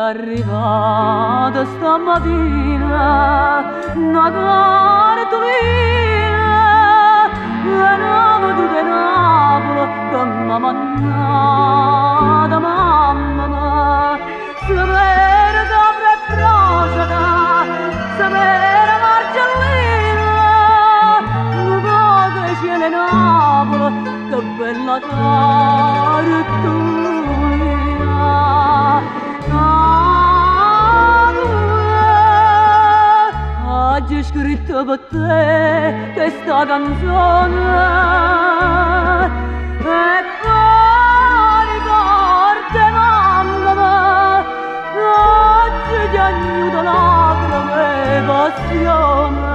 Arrivata stamattina una cartolina venava tu da Napoli che m'ha mandata mamma sapere capra e proceda sapere marcellina un po' che c'è in Napoli che bella cartolina. Oggi scritto per te questa canzone e poi ricordi mamma oggi ti aiuto lacrime e passione.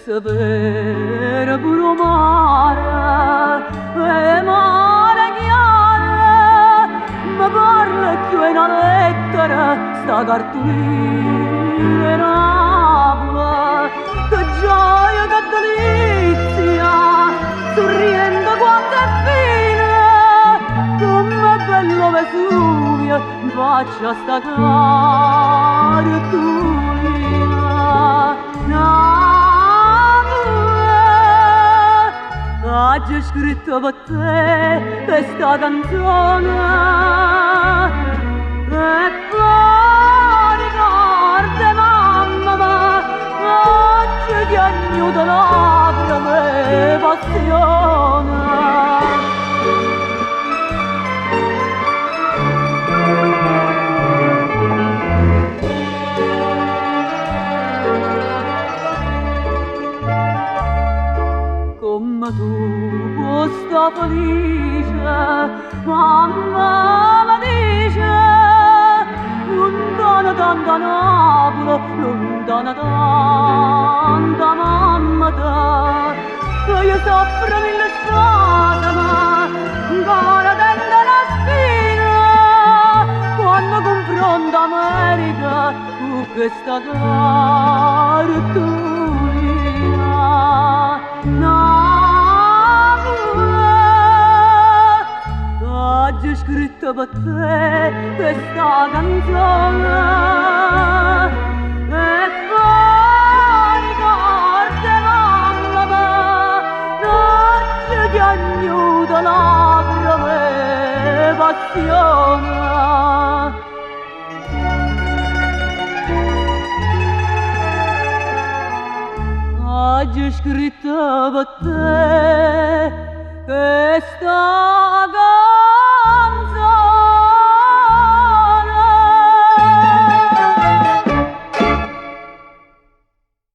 Sapere pure mare e mare chiaro mi parla più in una lettera sta cartolina in Napoli che gioia, che delizia sorriendo quando è fine come bello Vesuvio faccia sta cartolina. Oggi scritto per te questa canzone e poi ricordi mamma oggi ti aiuto lacrime e passione. Come tu puoi sta felice, mamma mi dice, lontana tanta Napoli, lontana tanta mamma ta, che io soffro mille spese, ma ancora tende la spina, quando confronto America con questa cartolina. Oggi scritto per te questa canzone e poi ricordi mamma oggi ti aiuto lacrime e passione. Oggi scritto per te questa canzone